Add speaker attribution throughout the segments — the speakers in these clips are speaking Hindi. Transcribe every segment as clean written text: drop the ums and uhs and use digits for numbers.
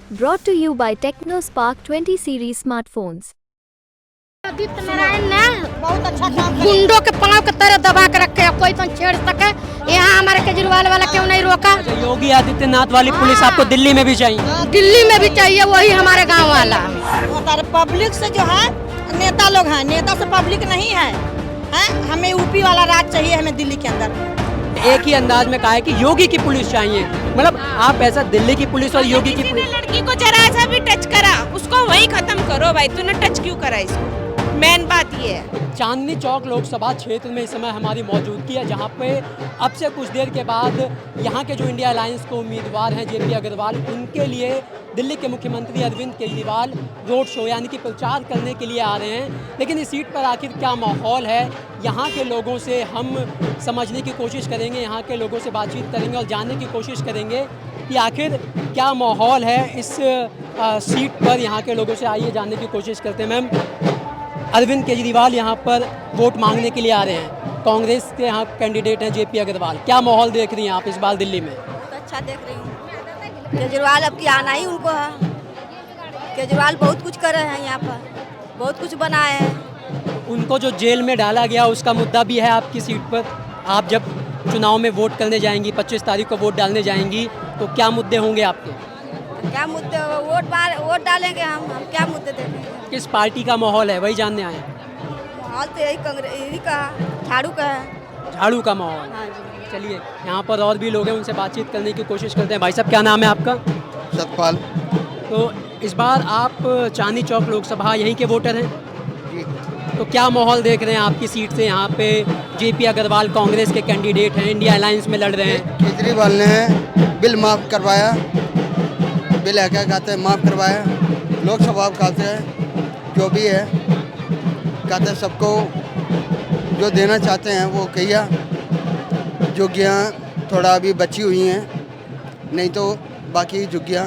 Speaker 1: Brought to you by TechnoSpark 20 series smartphones.
Speaker 2: Aditya Narayan ने बहुत अच्छा काम किया। गुंडों के पांव के तरह दबा के रखे, कोई तो छेड़ सके। यहाँ हमारे केजरीवाल वाला क्यों नहीं रोका?
Speaker 3: योगी आदित्यनाथ वाली पुलिस आपको दिल्ली में भी चाहिए?
Speaker 2: दिल्ली में भी चाहिए, वही हमारे गांव वाला।
Speaker 4: पब्लिक से जो है नेता लोग हैं, नेता से पब्लिक नहीं है, हमें यूपी वाला राज चाहिए, हमें दिल्ली के अंदर।
Speaker 3: एक ही अंदाज में कहा है कि योगी की पुलिस चाहिए, मतलब आप ऐसा दिल्ली की पुलिस और योगी की पुलिस।
Speaker 5: लड़की को जरा सा भी टच करा, उसको वही खत्म करो भाई, तूने टच क्यों करा इसको? मेन बात ये है।
Speaker 3: चांदनी चौक लोकसभा क्षेत्र में इस समय हमारी मौजूदगी है, जहां पे अब से कुछ देर के बाद यहां के जो इंडिया अलायंस के उम्मीदवार हैं जेपी अग्रवाल, उनके लिए दिल्ली के मुख्यमंत्री अरविंद केजरीवाल रोड शो यानी कि प्रचार करने के लिए आ रहे हैं। लेकिन इस सीट पर आखिर क्या माहौल है, यहाँ के लोगों से हम समझने की कोशिश करेंगे, यहाँ के लोगों से बातचीत करेंगे और जानने की कोशिश करेंगे कि आखिर क्या माहौल है इस सीट पर। यहाँ के लोगों से आइए जानने की कोशिश करते हैं। मैम, अरविंद केजरीवाल यहाँ पर वोट मांगने के लिए आ रहे हैं, कांग्रेस के यहाँ कैंडिडेट हैं जेपी अग्रवाल, क्या माहौल देख रही हैं आप इस बार दिल्ली में?
Speaker 6: बहुत अच्छा देख रही हूँ। केजरीवाल अब की आना ही उनको है। केजरीवाल बहुत कुछ कर रहे हैं, यहाँ पर बहुत कुछ बनाए हैं।
Speaker 3: उनको जो जेल में डाला गया उसका मुद्दा भी है आपकी सीट पर। आप जब चुनाव में वोट करने जाएंगी, 25 तारीख को वोट डालने जाएंगी, तो क्या मुद्दे होंगे आपके?
Speaker 6: क्या मुद्दे? वोट डालेंगे हम क्या मुद्दे देखेंगे?
Speaker 3: किस पार्टी का माहौल है वही जानने आए?
Speaker 6: माहौल तो यही कांग्रेस यही का झाड़ू का है।
Speaker 3: झाड़ू का माहौल।
Speaker 6: हाँ जी।
Speaker 3: चलिए, यहाँ पर और भी लोग हैं, उनसे बातचीत करने की कोशिश करते हैं। भाई साहब, क्या नाम है आपका?
Speaker 7: सतपाल।
Speaker 3: तो इस बार आप चांदनी चौक लोकसभा यहीं के वोटर हैं
Speaker 7: जी।
Speaker 3: तो क्या माहौल देख रहे हैं आपकी सीट से? यहाँ पे जेपी अग्रवाल कांग्रेस के कैंडिडेट हैं, इंडिया अलायंस में लड़ रहे हैं।
Speaker 7: केजरीवाल ने बिल माफ़ करवाया, बिल है क्या कहते हैं माफ़ करवाया, लोकसभा कहते हैं जो भी है कहते हैं सबको जो देना चाहते हैं वो किया। झुग्गियाँ थोड़ा अभी बची हुई हैं, नहीं तो बाकी झुग्गियाँ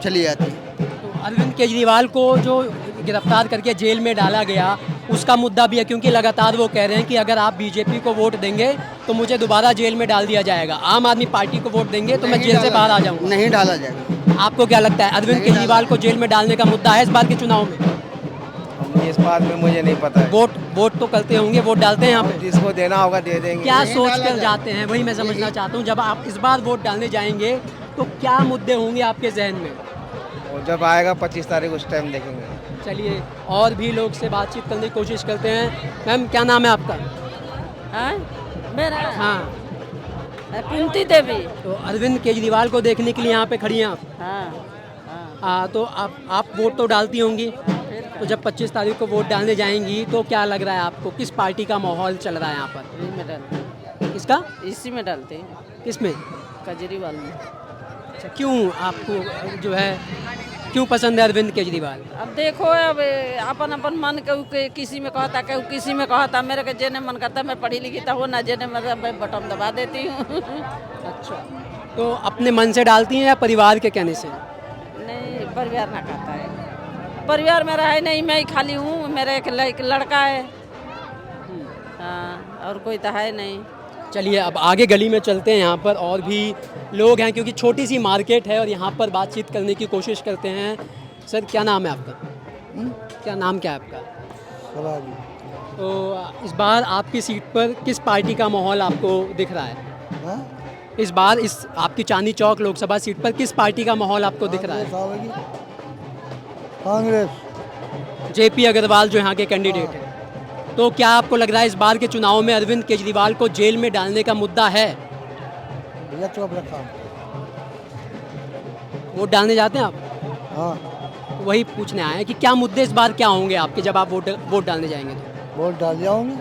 Speaker 7: चली जाती।
Speaker 3: तो अरविंद केजरीवाल को जो गिरफ्तार करके जेल में डाला गया उसका मुद्दा भी है, क्योंकि लगातार वो कह रहे हैं कि अगर आप बीजेपी को वोट देंगे तो मुझे दोबारा जेल में डाल दिया जाएगा, आम आदमी पार्टी को वोट देंगे तो मैं जेल से बाहर आ जाऊँगा।
Speaker 7: नहीं डाला जाएगा।
Speaker 3: आपको क्या लगता है, अरविंद केजरीवाल को जेल में डालने का मुद्दा है इस बार के चुनाव में?
Speaker 8: इस बात में मुझे नहीं पता है।
Speaker 3: वोट तो करते होंगे, वोट डालते हैं आप?
Speaker 8: जिसको देना होगा दे देंगे।
Speaker 3: क्या सोच कर जाते हैं, वही मैं समझना चाहता हूँ। जब आप इस बार वोट डालने जाएंगे तो क्या मुद्दे होंगे आपके जहन में?
Speaker 8: और जब आएगा 25 तारीख उस टाइम देखेंगे।
Speaker 3: चलिए, और भी लोग से बातचीत करने की कोशिश करते हैं। मैम, क्या नाम है आपका?
Speaker 2: मेरा
Speaker 3: हाँ,
Speaker 2: कुंती देवी।
Speaker 3: तो अरविंद केजरीवाल को देखने के लिए यहाँ पे खड़ी हैं आप? तो आप वोट तो डालती होंगी, तो जब 25 तारीख को वोट डालने जाएंगी तो क्या लग रहा है आपको, किस पार्टी का माहौल चल रहा है यहाँ पर? किसका?
Speaker 2: इसी में डालते हैं,
Speaker 3: किस में?
Speaker 2: केजरीवाल में।
Speaker 3: अच्छा, क्यों आपको जो है क्यों पसंद है अरविंद केजरीवाल?
Speaker 2: अब देखो, अब अपन अपन मन के किसी में कहता के किसी में कहता, मेरे के जेने मन करता मैं पढ़ी लिखी था, वो ना जेने मैं बटन दबा देती हूँ।
Speaker 3: अच्छा, तो अपने मन से डालती हैं या परिवार के कहने से?
Speaker 2: नहीं, परिवार ना कहता है, परिवार मेरा है नहीं, मैं ही खाली हूँ, मेरा एक लड़का है। हाँ, और कोई तो है नहीं।
Speaker 3: चलिए, अब आगे गली में चलते हैं, यहाँ पर और भी लोग हैं, क्योंकि छोटी सी मार्केट है और यहाँ पर बातचीत करने की कोशिश करते हैं। सर, क्या नाम है आपका? क्या नाम क्या है आपका? तो इस बार आपकी सीट पर किस पार्टी का माहौल आपको दिख रहा है? इस बार इस आपकी चांदनी चौक लोकसभा सीट पर किस पार्टी का माहौल आपको दिख रहा है?
Speaker 7: कांग्रेस।
Speaker 3: जेपी अग्रवाल जो यहाँ के कैंडिडेट हैं, तो क्या आपको लग रहा है इस बार के चुनाव में अरविंद केजरीवाल को जेल में डालने का मुद्दा है? वोट डालने जाते हैं आप?
Speaker 7: हाँ।
Speaker 3: वही पूछने आए हैं कि क्या मुद्दे इस बार क्या होंगे आपके जब आप वोट डालने जाएंगे तो?
Speaker 7: वोट डाल जाओगे?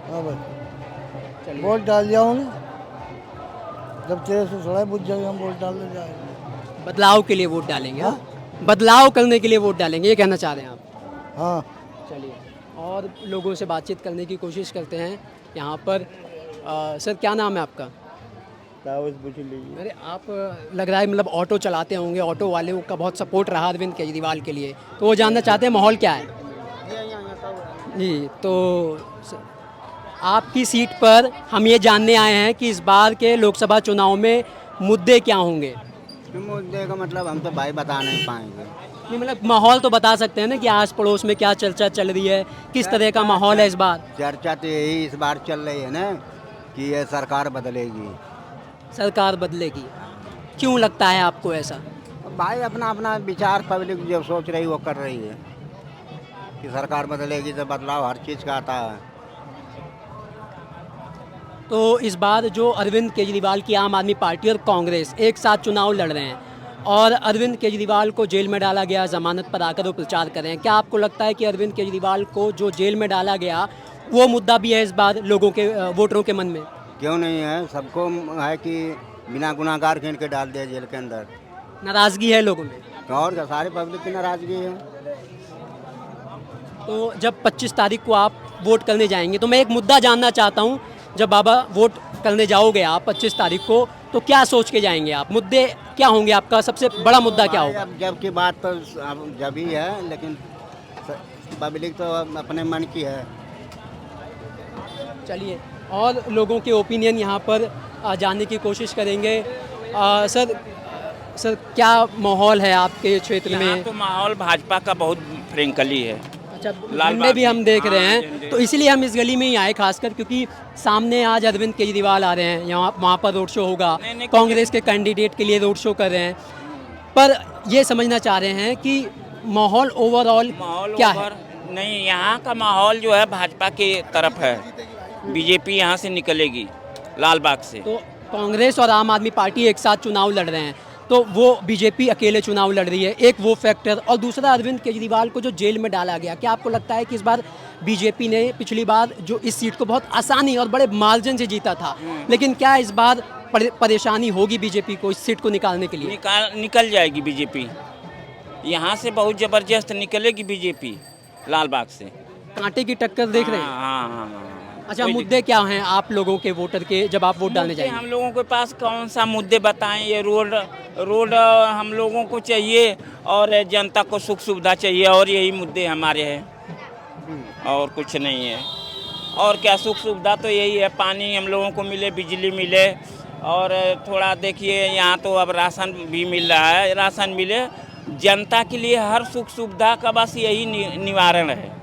Speaker 7: हाँ भाई, वोट डाल जाओगे, जब तेरे से थोड़ा बुझ जाएगा हम वोट डालने जाएंगे।
Speaker 3: बदलाव के लिए वोट डालेंगे? हाँ, बदलाव करने के लिए वोट डालेंगे, ये कहना चाह रहे हैं आप?
Speaker 7: हाँ।
Speaker 3: चलिए, और लोगों से बातचीत करने की कोशिश करते हैं यहाँ पर। सर, क्या नाम है आपका? अरे, आप लग रहा है मतलब ऑटो चलाते होंगे, ऑटो वाले का बहुत सपोर्ट रहा अरविंद केजरीवाल के लिए, तो वो जानना चाहते हैं माहौल क्या है जी। तो आपकी सीट पर हम ये जानने आए हैं कि इस बार के लोकसभा चुनाव में मुद्दे क्या होंगे,
Speaker 9: मुद्दे का मतलब हम तो भाई बता नहीं पाएंगे।
Speaker 3: नहीं मतलब माहौल तो बता सकते हैं ना कि आस पड़ोस में क्या चर्चा चल रही है, किस तरह का माहौल है इस बार?
Speaker 9: चर्चा तो यही इस बार चल रही है ना कि ये सरकार बदलेगी।
Speaker 3: सरकार बदलेगी, क्यों लगता है आपको ऐसा?
Speaker 9: भाई अपना अपना विचार पब्लिक जो सोच रही वो कर रही है कि सरकार बदलेगी तो बदलाव हर चीज़ का आता है।
Speaker 3: तो इस बार जो अरविंद केजरीवाल की आम आदमी पार्टी और कांग्रेस एक साथ चुनाव लड़ रहे हैं और अरविंद केजरीवाल को जेल में डाला गया, जमानत पर आकर वो प्रचार कर रहे हैं, क्या आपको लगता है कि अरविंद केजरीवाल को जो जेल में डाला गया वो मुद्दा भी है इस बार लोगों के वोटरों के मन में?
Speaker 9: क्यों नहीं है, सबको है कि बिना गुनाहगार खींच के डाल दिया जेल के अंदर।
Speaker 3: नाराज़गी है लोगों में
Speaker 9: और क्या, सारी पब्लिक की नाराज़गी है।
Speaker 3: तो जब 25 तारीख को आप वोट करने जाएंगे तो मैं एक मुद्दा जानना चाहता हूँ, जब बाबा वोट करने जाओगे आप 25 तारीख को तो क्या सोच के जाएंगे आप? मुद्दे क्या होंगे, आपका सबसे बड़ा मुद्दा क्या होगा?
Speaker 9: अब जब की बात तो अब जब ही है, लेकिन पब्लिक तो अपने मन की है।
Speaker 3: चलिए और लोगों के ओपिनियन यहाँ पर जानने की कोशिश करेंगे। सर क्या माहौल है आपके क्षेत्र में?
Speaker 10: यहाँ तो माहौल भाजपा का बहुत फ्रेंकली है।
Speaker 3: अच्छा, झंडे भी हम देख रहे हैं, तो इसीलिए हम इस गली में ही आए खासकर, क्योंकि सामने आज अरविंद केजरीवाल आ रहे हैं, यहाँ वहाँ पर रोड शो होगा, कांग्रेस के कैंडिडेट के लिए रोड शो कर रहे हैं। पर ये समझना चाह रहे हैं कि माहौल ओवरऑल क्या है?
Speaker 10: नहीं, यहाँ का माहौल जो है भाजपा के तरफ है। बीजेपी यहाँ से निकलेगी लाल बाग से।
Speaker 3: तो कांग्रेस और आम आदमी पार्टी एक साथ चुनाव लड़ रहे हैं, तो वो बीजेपी अकेले चुनाव लड़ रही है, एक वो फैक्टर, और दूसरा अरविंद केजरीवाल को जो जेल में डाला गया। क्या आपको लगता है कि इस बार बीजेपी ने पिछली बार जो इस सीट को बहुत आसानी और बड़े मार्जिन से जीता था, लेकिन क्या इस बार परेशानी होगी बीजेपी को इस सीट को निकालने के लिए?
Speaker 10: निकल जाएगी बीजेपी, यहाँ से बहुत जबरदस्त निकलेगी बीजेपी लाल बाग से।
Speaker 3: कांटे की टक्कर देख रहे हैं?
Speaker 10: हाँ।
Speaker 3: अच्छा, मुद्दे क्या हैं आप लोगों के वोटर के जब आप वोट डालने जाएंगे?
Speaker 10: हम लोगों के पास कौन सा मुद्दे बताएं? ये रोड हम लोगों को चाहिए और जनता को सुख सुविधा चाहिए, और यही मुद्दे हमारे हैं और कुछ नहीं है। और क्या सुख सुविधा तो यही है, पानी हम लोगों को मिले, बिजली मिले, और थोड़ा देखिए यहाँ तो अब राशन भी मिल रहा है, राशन मिले। जनता के लिए हर सुख सुविधा का बस यही निवारण है।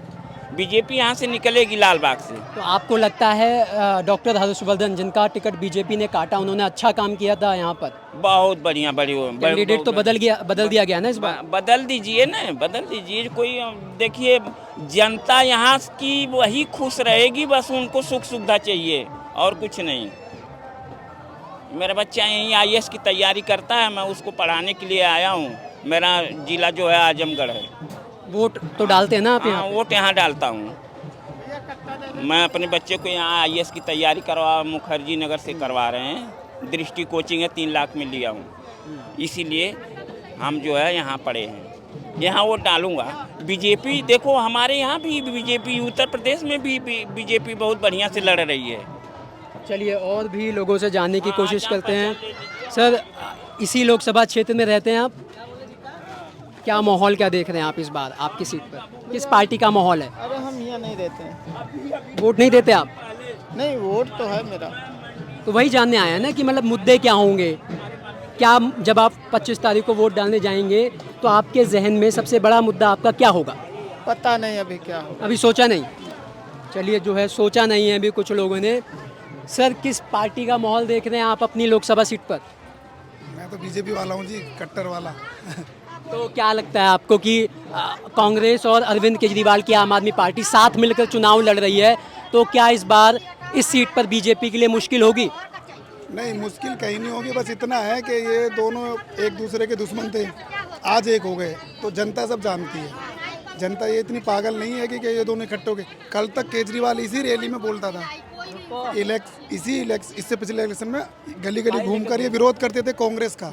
Speaker 10: बीजेपी यहाँ से निकलेगी लाल बाग से।
Speaker 3: तो आपको लगता है डॉक्टर हर्षवर्धन, जिनका टिकट बीजेपी ने काटा, उन्होंने अच्छा काम किया था यहाँ पर?
Speaker 10: बहुत बढ़िया,
Speaker 3: कैंडिडेट तो बदल दिया गया ना इस बार?
Speaker 10: बदल दीजिए ना, बदल दीजिए। कोई देखिए, जनता यहाँ की वही खुश रहेगी, बस उनको सुख सुविधा चाहिए और कुछ नहीं। मेरा बच्चा यहीं IAS की तैयारी करता है, मैं उसको पढ़ाने के लिए आया हूँ। मेरा जिला जो है आजमगढ़ है।
Speaker 3: वोट तो डालते हैं ना आप यहाँ?
Speaker 10: वोट यहाँ डालता हूँ। मैं अपने बच्चे को यहाँ IAS की तैयारी मुखर्जी नगर से करवा रहे हैं। दृष्टि कोचिंग है, 3 लाख में लिया हूँ, इसीलिए हम जो है यहाँ पढ़े हैं। यहाँ वोट डालूँगा। बीजेपी देखो, हमारे यहाँ भी बीजेपी, उत्तर प्रदेश में भी बीजेपी बहुत बढ़िया से लड़ रही है।
Speaker 3: चलिए और भी लोगों से जानने की कोशिश करते हैं। सर, इसी लोकसभा क्षेत्र में रहते हैं आप, क्या माहौल क्या देख रहे हैं आप इस बार आपकी सीट पर? किस पार्टी का माहौल है?
Speaker 11: अरे हम यहाँ नहीं रहते हैं।
Speaker 3: वोट नहीं देते आप?
Speaker 11: नहीं, वोट तो है मेरा।
Speaker 3: तो वही जानने आया ना कि मतलब मुद्दे क्या होंगे, क्या जब आप 25 तारीख को वोट डालने जाएंगे तो आपके जहन में सबसे बड़ा मुद्दा आपका क्या होगा?
Speaker 11: पता नहीं अभी क्या होगा,
Speaker 3: अभी सोचा नहीं। चलिए, जो है सोचा नहीं है अभी कुछ लोगों ने। सर, किस पार्टी का माहौल देख रहे हैं आप अपनी लोकसभा सीट पर?
Speaker 12: मैं तो बीजेपी वाला हूँ जी, कट्टर वाला।
Speaker 3: तो क्या लगता है आपको कि कांग्रेस और अरविंद केजरीवाल की आम आदमी पार्टी साथ मिलकर चुनाव लड़ रही है, तो क्या इस बार इस सीट पर बीजेपी के लिए मुश्किल होगी?
Speaker 12: नहीं, मुश्किल कहीं नहीं होगी। बस इतना है कि ये दोनों एक दूसरे के दुश्मन थे, आज एक हो गए, तो जनता सब जानती है। जनता ये इतनी पागल नहीं है कि ये दोनों इकट्ठे हो गए। कल तक केजरीवाल इसी रैली में बोलता था, इससे पिछले इलेक्शन में गली गली घूमकर ये विरोध करते थे कांग्रेस का,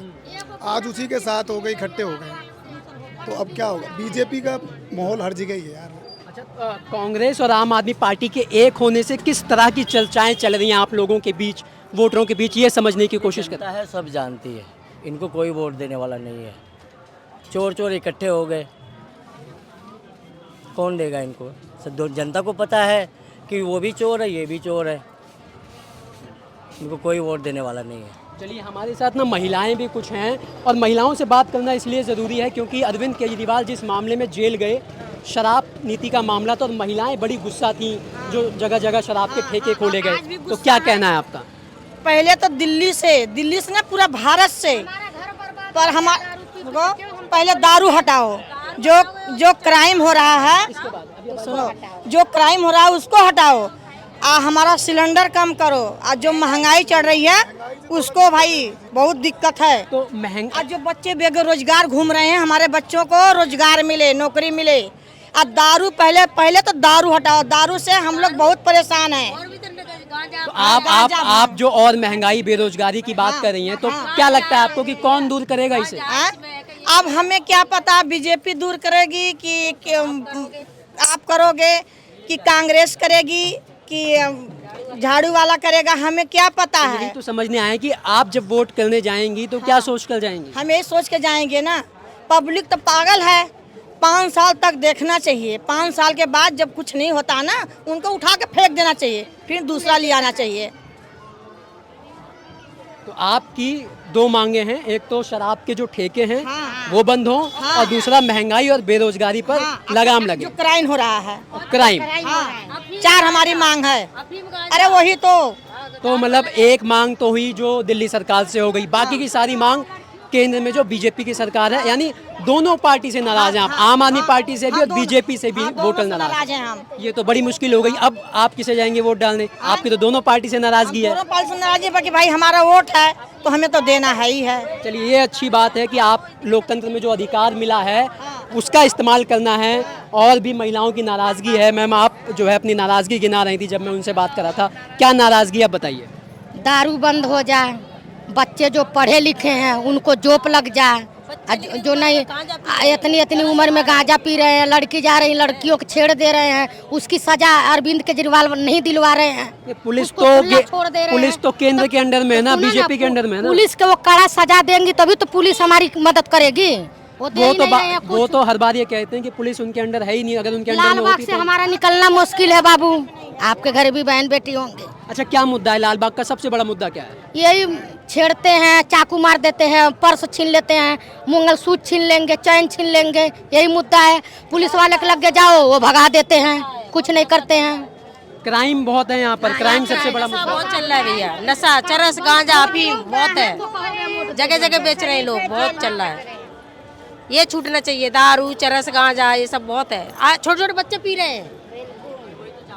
Speaker 12: आज उसी के साथ हो गए, इकट्ठे हो गए। तो अब क्या होगा? बीजेपी का माहौल हर जगह ही है यार।
Speaker 3: अच्छा, कांग्रेस और आम आदमी पार्टी के एक होने से किस तरह की चर्चाएं चल रही हैं आप लोगों के बीच, वोटरों के बीच, ये समझने की कोशिश करता
Speaker 13: है। सब जानती है, इनको कोई वोट देने वाला नहीं है। चोर इकट्ठे हो गए, कौन देगा इनको? सब जनता को पता है कि वो भी चोर है, ये भी चोर है, इनको कोई वोट देने वाला नहीं है।
Speaker 3: चलिए, हमारे साथ ना महिलाएं भी कुछ हैं और महिलाओं से बात करना इसलिए ज़रूरी है क्योंकि अरविंद केजरीवाल जिस मामले में जेल गए, शराब नीति का मामला था, और महिलाएं बड़ी गुस्सा थीं जो जगह जगह शराब के ठेके खोले गए। तो क्या कहना है आपका?
Speaker 4: पहले तो दिल्ली से ना पूरा भारत से, पर हमारा पहले दारू हटाओ, जो क्राइम हो रहा है, सुनो, जो क्राइम हो रहा है उसको हटाओ, हमारा सिलेंडर कम करो, आज जो महंगाई चढ़ रही है उसको भाई बहुत दिक्कत है।
Speaker 3: तो महंगा,
Speaker 4: आज जो बच्चे बेरोजगार घूम रहे हैं, हमारे बच्चों को रोजगार मिले, नौकरी मिले। अब दारू पहले तो दारू हटाओ, दारू से हम लोग बहुत परेशान हैं।
Speaker 3: तो आप जो और महंगाई बेरोजगारी की बात कर रही हैं, तो क्या लगता है आपको कि कौन दूर करेगा इसे?
Speaker 4: अब हमें क्या पता, बीजेपी दूर करेगी कि आप करोगे, कि कांग्रेस करेगी, कि झाड़ू वाला करेगा, हमें क्या पता है।
Speaker 3: यही तो समझने आए कि आप जब वोट करने जाएंगी तो क्या सोच कर जाएंगी?
Speaker 4: हम यही सोच के जाएंगे ना। पब्लिक तो पागल है, 5 साल तक देखना चाहिए, 5 साल के बाद जब कुछ नहीं होता ना, उनको उठा के फेंक देना चाहिए, फिर दूसरा ले आना चाहिए।
Speaker 3: तो आपकी 2 मांगे हैं, एक तो शराब के जो ठेके हैं वो बंद हो, और दूसरा महंगाई और बेरोजगारी पर लगाम लगे।
Speaker 4: जो क्राइम हो रहा है,
Speaker 3: क्राइम,
Speaker 4: 4 हमारी मांग है। अरे वही तो
Speaker 3: मतलब एक मांग तो हुई जो दिल्ली सरकार से हो गई, बाकी की सारी मांग केंद्र में जो बीजेपी की सरकार है, यानी दोनों पार्टी से नाराज हैं आप, आम आदमी पार्टी से भी और बीजेपी से भी वोटर नाराज हैं हम। ये तो बड़ी मुश्किल हो गई। अब आप किसे जाएंगे वोट डालने? आपकी तो दोनों पार्टी से नाराजगी है।
Speaker 4: दोनों पार्टी से नाराजगी है कि भाई हमारा वोट है तो हमें तो देना है ही है।
Speaker 3: चलिए, ये अच्छी बात है कि आप लोकतंत्र में जो अधिकार मिला है उसका इस्तेमाल करना है। और भी महिलाओं की नाराजगी है। मैम, आप जो है अपनी नाराजगी गिना रही थी जब मैं उनसे बात कर रहा था, क्या नाराजगी आप बताइए?
Speaker 14: दारू बंद हो जाए, बच्चे जो पढ़े लिखे हैं उनको जोप लग जाए, जो नहीं इतनी उम्र में गांजा पी रहे हैं, लड़की जा रही, लड़कियों को छेड़ दे रहे हैं, उसकी सजा अरविंद केजरीवाल नहीं दिलवा रहे हैं।
Speaker 3: पुलिस तो केंद्र के अंडर में है ना, बीजेपी के अंडर में है ना।
Speaker 14: पुलिस के वो कड़ा सजा देंगी तभी तो पुलिस हमारी मदद करेगी।
Speaker 3: वो तो हर बार ये कहते हैं कि पुलिस उनके अंडर है ही नहीं। अगर उनके अंडर में होती
Speaker 14: से हमारा निकलना मुश्किल है बाबू। आपके घर भी बहन बेटी होंगे।
Speaker 3: अच्छा, क्या मुद्दा है लाल बाग का? सबसे बड़ा मुद्दा क्या है?
Speaker 14: यही छेड़ते हैं, चाकू मार देते हैं, पर्स छीन लेते हैं, मंगलसूत्र छीन लेंगे, चैन छीन लेंगे, यही मुद्दा है। पुलिस वाले के लगे जाओ, वो भगा देते हैं, कुछ नहीं करते हैं।
Speaker 3: क्राइम बहुत है यहाँ पर, क्राइम सबसे बड़ा मुद्दा
Speaker 15: बहुत चल रहा है भैया। नशा, चरस, गांजा, अफीम बहुत है, जगह जगह बेच रहे हैं लोग, बहुत चल रहा है। ये छूटना चाहिए। दारू, चरस, गांजा ये सब बहुत है। छोटे छोटे बच्चे पी रहे हैं,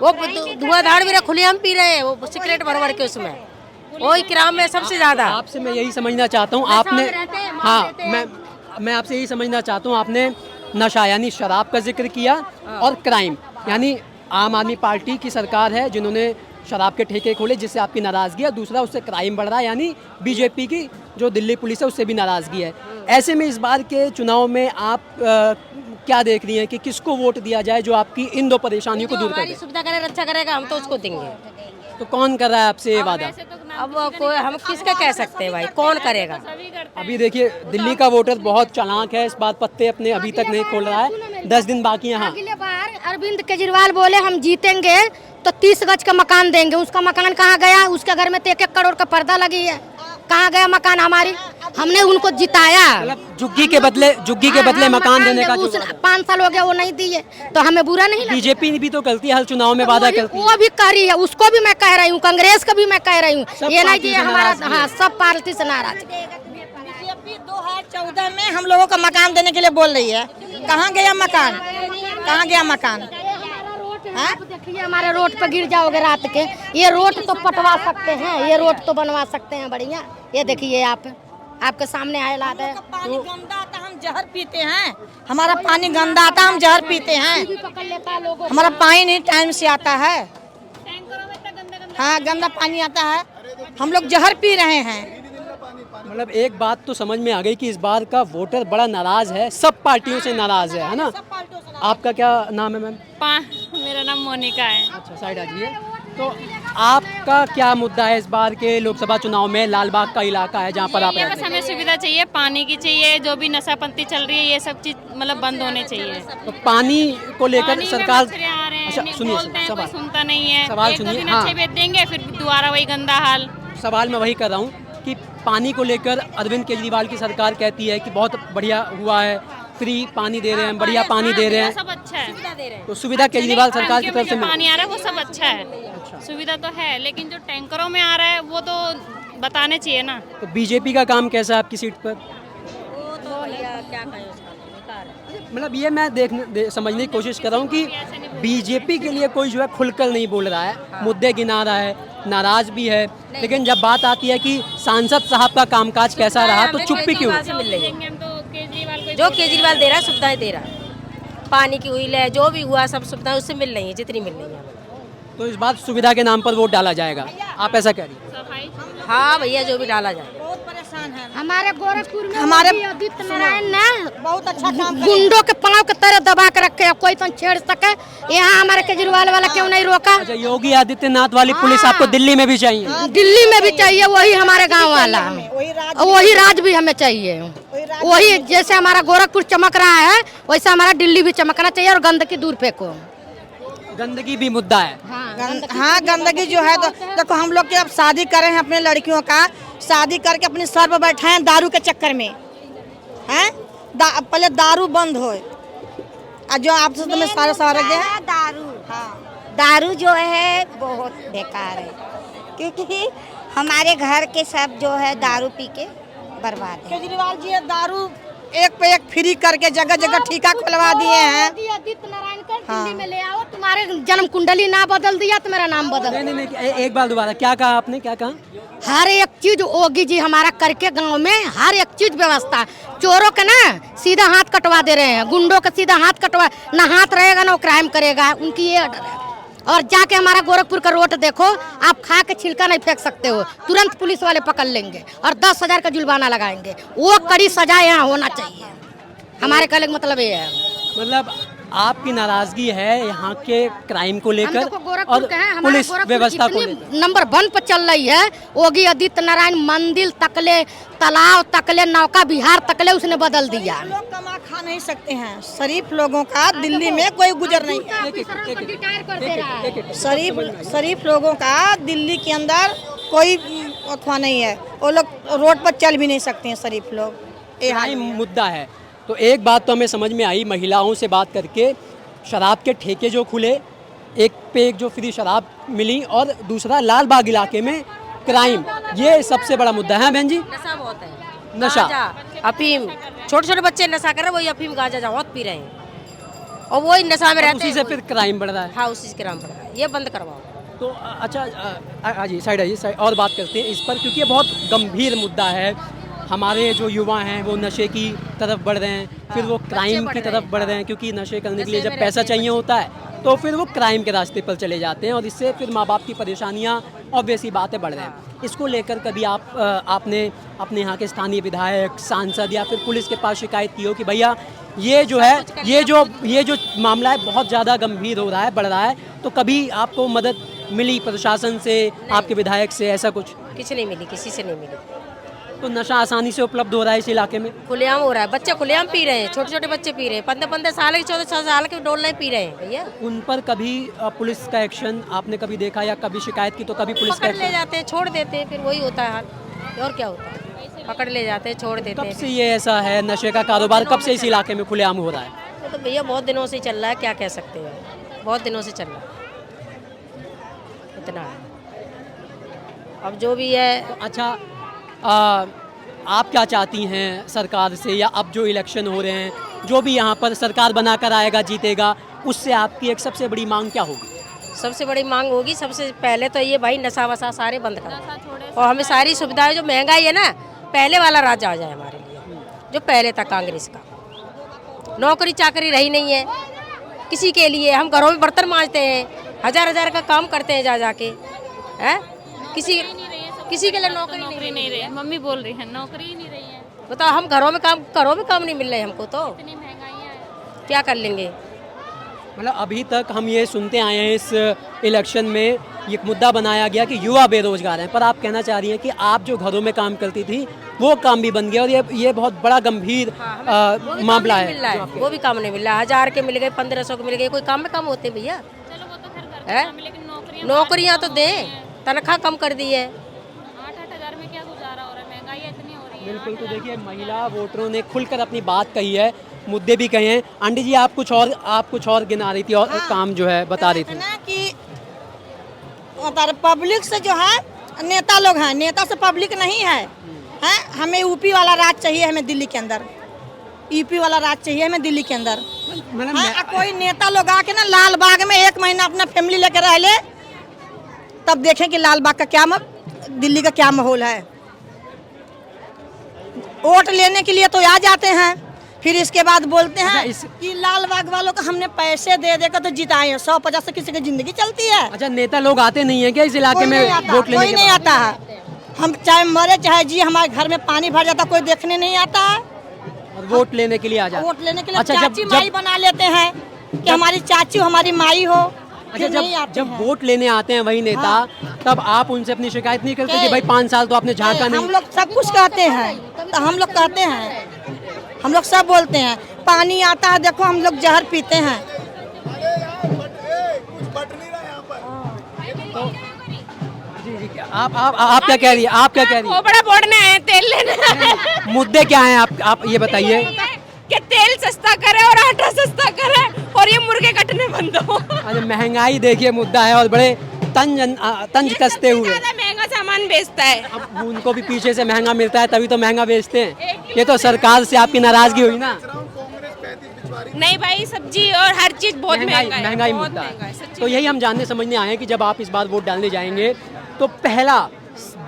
Speaker 15: वो धुआंधार भी खुलेआम पी रहे हैं, वो सिगरेट भर के उसमें, वही क्राइम है सबसे ज्यादा।
Speaker 3: आपसे मैं यही समझना चाहता हूँ, आपने मैं आपसे यही समझना चाहता हूँ, आपने नशा यानी शराब का जिक्र किया और क्राइम यानी आम आदमी पार्टी की सरकार है जिन्होंने शराब के ठेके खोले जिससे आपकी नाराज़गी है। दूसरा, उससे क्राइम बढ़ रहा है यानी बीजेपी की जो दिल्ली पुलिस है उससे भी नाराज़गी है। ऐसे में इस बार के चुनाव में आप क्या देख रही हैं कि किसको वोट दिया जाए जो आपकी इन 2 परेशानियों को दूर करे?
Speaker 15: सुविधा करे, रक्षा करेगा, हम तो उसको देंगे।
Speaker 3: तो कौन कर रहा है आपसे ये वादा?
Speaker 15: अब कोई हम किसका कह सकते हैं भाई, कौन करेगा?
Speaker 3: अभी देखिए, दिल्ली का वोटर बहुत चालाक है, इस बात पत्ते अपने अभी तक नहीं खोल रहा है। 10 दिन बाकी है।
Speaker 14: अगले बार अरविंद केजरीवाल बोले हम जीतेंगे तो 30 गज का मकान देंगे। उसका मकान कहाँ गया? उसके घर में तो 1-1 करोड़ का पर्दा लगी है, कहाँ गया मकान हमारी? हमने उनको जिताया,
Speaker 3: जुग्गी के बदले मकान देने का
Speaker 14: 5 साल हो गया वो नहीं दिए, तो हमें बुरा नहीं लगा।
Speaker 3: बीजेपी भी तो करती है, हर चुनाव में वादा करती है।
Speaker 14: वो भी कर रही है, उसको भी मैं कह रही हूँ, कांग्रेस का भी मैं कह रही हूँ। ये नहीं कि हमारा सब पार्टी से नाराज।
Speaker 4: बीजेपी 2014 में हम लोगों का मकान देने के लिए बोल रही है, कहाँ गया मकान? कहाँ गया मकान?
Speaker 14: देखिए, हमारे रोड पर गिर जाओगे रात के, ये रोड तो पटवा सकते हैं, ये रोड तो बनवा सकते हैं बढ़िया। ये देखिए, आपके सामने हालात है।
Speaker 4: पानी गंदा आता, हम जहर पीते हैं। हमारा पानी गंदा आता, हम जहर पीते हैं। हमारा पानी नहीं टाइम से आता है। हाँ, गंदा पानी आता है, हम लोग जहर पी रहे हैं।
Speaker 3: मतलब एक बात तो समझ में आ गई कि इस बार का वोटर बड़ा नाराज है, सब पार्टियों से नाराज है ना? आपका क्या नाम है मैम?
Speaker 16: मेरा नाम मोनिका है।
Speaker 3: अच्छा, साइड आ जाइए। तो आपका क्या मुद्दा है इस बार के लोकसभा चुनाव में? लालबाग का इलाका है जहाँ पर आप रहते हैं।
Speaker 16: बस हमें सुविधा चाहिए, पानी की चाहिए, जो भी नशापंती चल रही है ये सब चीज मतलब बंद होने चाहिए।
Speaker 3: तो पानी को लेकर सरकार,
Speaker 16: अच्छा
Speaker 3: सुनिए,
Speaker 16: सवाल सुनता नहीं है,
Speaker 3: सवाल सुनिए।
Speaker 16: हाँ, भेज देंगे, फिर दोबारा वही गंदा हाल।
Speaker 3: सवाल मैं वही कर रहा हूँ कि पानी को लेकर अरविंद केजरीवाल की सरकार कहती है कि बहुत बढ़िया हुआ है, फ्री पानी दे रहे हैं, बढ़िया पानी दे रहे हैं,
Speaker 16: सब अच्छा है।
Speaker 3: तो सुविधा केजरीवाल सरकार की तरफ से
Speaker 16: पानी आ रहा है वो सब अच्छा है, सुविधा तो है, लेकिन जो टैंकरों में आ रहा है वो तो बताने चाहिए ना।
Speaker 3: तो बीजेपी का काम कैसा है आपकी सीट पर?
Speaker 15: क्या कहें
Speaker 3: मतलब ये मैं समझने की कोशिश कर रहा हूँ कि बीजेपी के लिए कोई जो है खुलकर नहीं बोल रहा है, मुद्दे गिना रहा है, नाराज भी है, लेकिन जब बात आती है कि सांसद साहब का कामकाज कैसा रहा तो चुप्पी क्यों?
Speaker 15: जो केजरीवाल दे रहा है सुविधाएं दे रहा है, पानी की हुई है, जो भी हुआ सब सुविधाएं उससे मिल रही है, जितनी मिल रही है।
Speaker 3: तो इस बार सुविधा के नाम पर वोट डाला जाएगा, आप ऐसा कह रही हैं?
Speaker 15: हाँ भैया, जो भी डाला जाए।
Speaker 14: हमारे गोरखपुर में
Speaker 4: हमारे
Speaker 14: आदित्य नारायण ने
Speaker 4: बहुत अच्छा काम
Speaker 14: गुंडों के पांव के तरह दबा के रखे, कोई तो छेड़ सके, यहाँ हमारे केजरीवाल वाला क्यों नहीं रोका?
Speaker 3: अच्छा, योगी आदित्यनाथ वाली पुलिस आपको दिल्ली में भी चाहिए?
Speaker 14: दिल्ली में भी चाहिए, वही हमारे गांव वाला, वही राज भी हमें चाहिए, वही जैसे हमारा गोरखपुर चमक रहा है वैसे हमारा दिल्ली भी चमकना चाहिए। और गंदगी दूर फेंको,
Speaker 3: गंदगी भी मुद्दा है।
Speaker 4: हाँ, गंदगी जो है तो देखो, हम लोग के अब शादी कर रहे हैं अपने लड़कियों का, शादी करके अपने सर पर बैठे हैं दारू के चक्कर में, हैं? पहले दारू बंद हो, जो आपसे तो मैं सारे गए
Speaker 6: दारू। हाँ, दारू जो है बहुत बेकार है, क्योंकि हमारे घर के सब जो है दारू पी के बर्बाद है।
Speaker 4: केजरीवाल जी दारू एक पे एक फ्री करके जगह जगह ठेका खुलवा दिए हैं।
Speaker 14: आदित्य नारायण को दिल्ली में ले आओ, तुम्हारे जन्म कुंडली ना बदल दिया तो मेरा नाम बदल।
Speaker 3: नहीं, एक बार दोबारा क्या कहा आपने, क्या कहा?
Speaker 14: हर एक चीज योगी जी हमारा करके गांव में हर एक चीज व्यवस्था, चोरों का ना सीधा हाथ कटवा दे रहे हैं, गुंडों का सीधा हाथ कटवा, ना हाथ रहेगा ना वो क्राइम करेगा, उनकी ये ऑर्डर है। और जाके हमारा गोरखपुर का रोड देखो, आप खा के छिलका नहीं फेंक सकते हो, तुरंत पुलिस वाले पकड़ लेंगे और 10,000 का जुर्माना लगाएंगे। वो कड़ी सजा यहाँ होना चाहिए, हमारे कहने का मतलब ये है।
Speaker 3: मतलब आपकी नाराजगी है यहाँ के क्राइम को लेकर और
Speaker 14: है,
Speaker 3: पुलिस व्यवस्था को लेकर।
Speaker 14: नंबर 1 पर चल रही है योगी आदित्य नारायण, मंदिर तकले, तालाब तकले, नौका विहार तकले उसने बदल दिया।
Speaker 4: लोग कमा खा नहीं सकते हैं, शरीफ लोगों का दिल्ली में कोई गुजर नहीं है। शरीफ लोगों का दिल्ली के अंदर कोई अथवा नहीं है, वो लोग रोड पर चल भी नहीं सकते हैं शरीफ लोग,
Speaker 3: ये मुद्दा है। तो एक बात तो हमें समझ में आई महिलाओं से बात करके, शराब के ठेके जो खुले, एक पे एक जो फ्री शराब मिली, और दूसरा लाल बाग इलाके में क्राइम, ये सबसे बड़ा मुद्दा है। बहन जी,
Speaker 15: नशा बहुत है,
Speaker 3: नशा,
Speaker 15: अफीम, छोटे छोटे बच्चे नशा कर रहे हैं, वही अफीम गांजा बहुत पी रहे हैं और वही नशा में रहते हैं,
Speaker 3: उसी से फिर क्राइम बढ़ रहा है।
Speaker 15: हाँ, उसी से क्राइम बढ़ रहा है, ये बंद करवाओ।
Speaker 3: तो अच्छा, आइए साइड और बात करते हैं इस पर, क्योंकि ये बहुत गंभीर मुद्दा है। हमारे जो युवा हैं वो नशे की तरफ बढ़ रहे हैं, फिर वो क्राइम की तरफ बढ़ रहे हैं, क्योंकि नशे करने के लिए जब पैसा चाहिए होता है तो फिर वो क्राइम के रास्ते पर चले जाते हैं, और इससे फिर माँ बाप की परेशानियाँ ऑब्वियसली बातें बढ़ रही हैं। इसको लेकर कभी आपने अपने यहाँ के स्थानीय विधायक, सांसद या फिर पुलिस के पास शिकायत की हो कि भैया ये जो है ये जो मामला है बहुत ज़्यादा गंभीर हो रहा है, बढ़ रहा है, तो कभी आपको मदद मिली प्रशासन से, आपके विधायक से, ऐसा कुछ?
Speaker 15: किसी नहीं मिली, किसी से नहीं मिली।
Speaker 3: तो नशा आसानी से उपलब्ध हो रहा है इस इलाके में?
Speaker 15: खुलेआम हो रहा है, बच्चे खुलेआम पी रहे हैं, छोटे छोटे बच्चे पी रहे हैं, 15-15 साल के, 14 साल के डोल नहीं पी रहे हैं भैया।
Speaker 3: उन पर कभी पुलिस का एक्शन आपने कभी देखा या कभी शिकायत की तो कभी पुलिस का
Speaker 15: एक्शन? ले जाते हैं, छोड़ देते हैं, फिर वही होता है हाल, और क्या होता है, पकड़ ले जाते हैं, छोड़ देते हैं।
Speaker 3: कब से ये ऐसा है, नशे का कारोबार कब से इस इलाके में खुलेआम हो रहा है?
Speaker 15: तो भैया बहुत दिनों से चल रहा है, क्या कह सकते हैं, बहुत दिनों से चल रहा है, इतना है। अब जो भी है।
Speaker 3: अच्छा, आप क्या चाहती हैं सरकार से, या अब जो इलेक्शन हो रहे हैं, जो भी यहाँ पर सरकार बनाकर आएगा जीतेगा, उससे आपकी एक सबसे बड़ी मांग क्या होगी?
Speaker 15: सबसे बड़ी मांग होगी सबसे पहले तो ये भाई नशा वशा सारे बंद करो, और हमें सारी सुविधाएं, जो महंगाई है ना, पहले वाला राज आ जाए हमारे लिए, जो पहले था कांग्रेस का। नौकरी चाकरी रही नहीं है किसी के लिए, हम घरों में बर्तन मांजते हैं, हजार का काम करते हैं जा के, हैं? किसी के लिए नौकरी नहीं रही है।
Speaker 16: मम्मी बोल रही है नौकरी ही नहीं रही है।
Speaker 15: बताओ, हम घरों में काम नहीं मिल रहे हमको, तो
Speaker 16: इतनी महंगाई है,
Speaker 15: क्या कर लेंगे।
Speaker 3: मतलब अभी तक हम ये सुनते आए हैं, इस इलेक्शन में ये मुद्दा बनाया गया कि युवा बेरोजगार हैं, पर आप कहना चाह रही हैं कि आप जो घरों में काम करती थी वो काम भी बन गया, और ये बहुत बड़ा गंभीर मामला है।
Speaker 15: वो भी काम नहीं मिल रहा, 1000 के मिल गए, 1500 के मिल गए, कोई काम में कम होते भैया।
Speaker 16: चलो वो तो खैर
Speaker 15: लेकिन नौकरियाँ तो दें, तनख्वाह कम कर दी है।
Speaker 16: 8-8 हज़ार में क्या गुजारा हो रहा है?
Speaker 3: बिल्कुल। तो देखिए महिला वोटरों ने खुलकर अपनी बात कही है, मुद्दे भी कहे हैं। आंटी जी आप कुछ और गिना रही थी और काम जो है बता रही थी
Speaker 4: कि पब्लिक से जो है नेता लोग हैं, नेता से पब्लिक नहीं है, हैं? हमें यूपी वाला राज चाहिए, हमें दिल्ली के अंदर यूपी वाला राज चाहिए हमें दिल्ली के अंदर। कोई नेता लोग आके ना लाल बाग में 1 महीना अपना फैमिली लेकर रह ले, तब देखें कि लाल बाग का क्या दिल्ली का क्या माहौल है। वोट लेने के लिए तो आ जाते हैं, फिर इसके बाद बोलते हैं कि लाल बाग वालों को हमने पैसे दे देकर तो जिताए हैं। 150 से किसी की जिंदगी चलती है।
Speaker 3: अच्छा नेता लोग आते नहीं है क्या इस इलाके में वोट लेने?
Speaker 4: कोई नहीं आता है। हम चाहे मरे चाहे जी, हमारे घर में पानी भर जाता, कोई देखने नहीं आता है।
Speaker 3: और वोट लेने के लिए आ जाते?
Speaker 4: वोट लेने के लिए चाची माई बना लेते हैं कि हमारी चाची हमारी माई हो।
Speaker 3: अच्छा जब वोट लेने आते हैं वही नेता, तब आप उनसे अपनी शिकायत नहीं करते कि भाई 5 साल तो आपने झांका नहीं?
Speaker 4: हम लोग सब कुछ कहते हैं, तो हम लोग कहते हैं, हम लोग सब बोलते हैं। पानी आता है देखो, हम लोग जहर पीते हैं।
Speaker 3: आप क्या कह रही है? आप क्या कह रही है?
Speaker 5: बड़ा बोर्ड में आए तेल लेने।
Speaker 3: मुद्दे क्या हैं आप ये बताइए।
Speaker 5: कि तेल सस्ता करे और आटा सस्ता करे और ये मुर्गे कटने बंद हो।
Speaker 3: अरे महंगाई देखिए मुद्दा है और बड़े तंज कसते हुए
Speaker 5: महंगा सामान बेचता है।
Speaker 3: अब उनको भी पीछे से महंगा मिलता है तभी तो महंगा बेचते हैं। ये तो सरकार से आपकी नाराजगी हुई ना?
Speaker 5: नहीं भाई, सब्जी और हर चीज बहुत
Speaker 3: महंगाई मुद्दा है। तो यही हम जानने समझने आए हैं कि जब आप इस बार वोट डालने जाएंगे तो पहला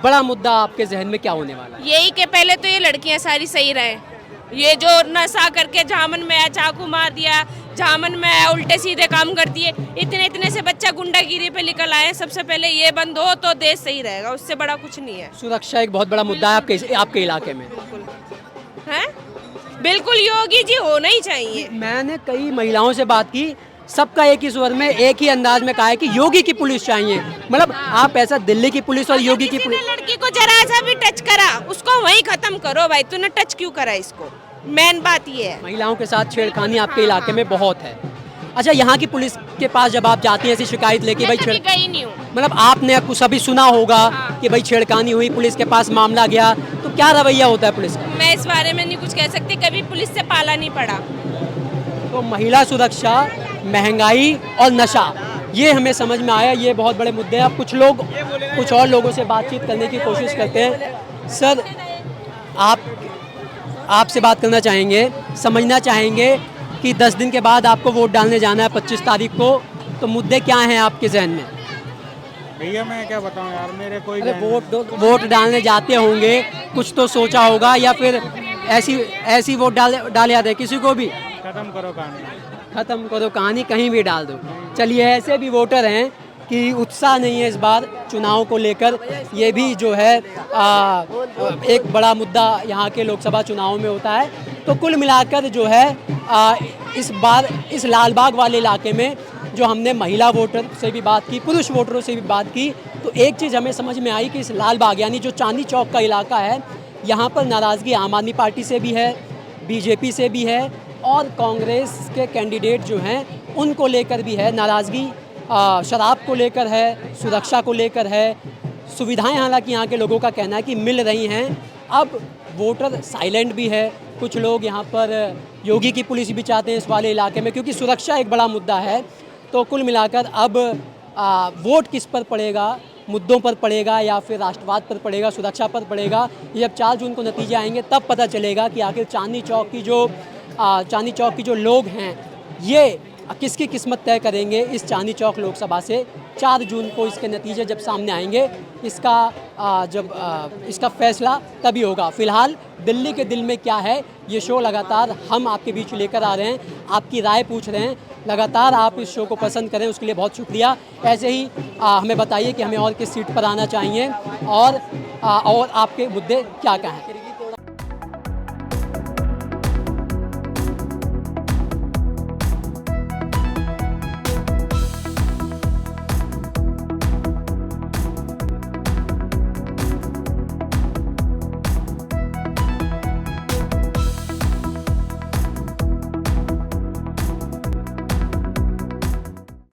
Speaker 3: बड़ा मुद्दा आपके जहन में क्या होने वाला है?
Speaker 5: यही कि पहले तो ये लड़कियां सारी सही रहे। ये जो नशा करके झामन में चाकू मार दिया, झामन में उल्टे सीधे काम कर दिए, इतने से बच्चा गुंडागिरी पे निकल आए। सबसे पहले ये बंद हो तो देश सही रहेगा, उससे बड़ा कुछ नहीं है।
Speaker 3: सुरक्षा एक बहुत बड़ा मुद्दा है आपके इलाके में?
Speaker 5: है बिल्कुल, योगी जी होना ही चाहिए।
Speaker 3: मैंने कई महिलाओं से बात की, सबका एक ही स्वर में एक ही अंदाज में कहा है कि योगी की पुलिस चाहिए। मतलब आप ऐसा दिल्ली की पुलिस और योगी की पुलिस।
Speaker 5: लड़की को जरा सा भी टच करा उसको वहीं खत्म करो भाई, तूने टच क्यों करा इसको? मेन बात ये है।
Speaker 3: महिलाओं के साथ छेड़खानी आपके इलाके में बहुत है। अच्छा यहाँ की पुलिस के पास जब आप जाती हैं ऐसी शिकायत लेके, भाई
Speaker 5: गई नहीं हूँ,
Speaker 3: मतलब आपने कुछ अभी सुना होगा कि भाई छेड़खानी हुई, पुलिस के पास मामला गया, तो क्या रवैया होता है पुलिस का?
Speaker 5: मैं इस बारे में नहीं कुछ कह सकती, कभी पुलिस से पाला नहीं पड़ा।
Speaker 3: तो महिला सुरक्षा, महंगाई और नशा, ये हमें समझ में आया, ये बहुत बड़े मुद्दे हैं। अब कुछ और लोगों से बातचीत करने की कोशिश करते हैं। सर आपसे बात करना चाहेंगे, समझना चाहेंगे कि 10 दिन के बाद आपको वोट डालने जाना है 25 तारीख को, तो मुद्दे क्या हैं आपके जहन में?
Speaker 17: भैया मैं क्या बताऊं यार, मेरे कोई
Speaker 3: वोट डालने जाते होंगे, कुछ तो सोचा होगा, या फिर ऐसी वोट डाल आते किसी को भी?
Speaker 17: खत्म करो
Speaker 3: कहानी, कहीं भी डाल दो। चलिए ऐसे भी वोटर हैं कि उत्साह नहीं है इस बार चुनाव को लेकर। ये भी जो है एक बड़ा मुद्दा यहाँ के लोकसभा चुनाव में होता है। तो कुल मिलाकर जो है इस बार इस लालबाग वाले इलाके में जो हमने महिला वोटर से भी बात की, पुरुष वोटरों से भी बात की, तो एक चीज़ हमें समझ में आई कि इस लालबाग यानी जो चांदनी चौक का इलाका है, यहाँ पर नाराज़गी आम आदमी पार्टी से भी है, बीजेपी से भी है और कांग्रेस के कैंडिडेट जो हैं उनको लेकर भी है नाराज़गी। शराब को लेकर है, सुरक्षा को लेकर है, सुविधाएं हालांकि यहाँ के लोगों का कहना है कि मिल रही हैं। अब वोटर साइलेंट भी है, कुछ लोग यहाँ पर योगी की पुलिस भी चाहते हैं इस वाले इलाके में, क्योंकि सुरक्षा एक बड़ा मुद्दा है। तो कुल मिलाकर अब वोट किस पर पड़ेगा, मुद्दों पर पड़ेगा या फिर राष्ट्रवाद पर पड़ेगा, सुरक्षा पर पड़ेगा, ये जब 4 जून को नतीजे आएंगे तब पता चलेगा कि आखिर चांदनी चौक की जो लोग हैं ये किसकी किस्मत तय करेंगे। इस चांदनी चौक लोकसभा से 4 जून को इसके नतीजे जब सामने आएंगे, इसका फैसला तभी होगा। फिलहाल दिल्ली के दिल में क्या है, ये शो लगातार हम आपके बीच लेकर आ रहे हैं, आपकी राय पूछ रहे हैं। लगातार आप इस शो को पसंद करें, उसके लिए बहुत शुक्रिया। ऐसे ही हमें बताइए कि हमें और किस सीट पर आना चाहिए और आपके मुद्दे क्या क्या हैं।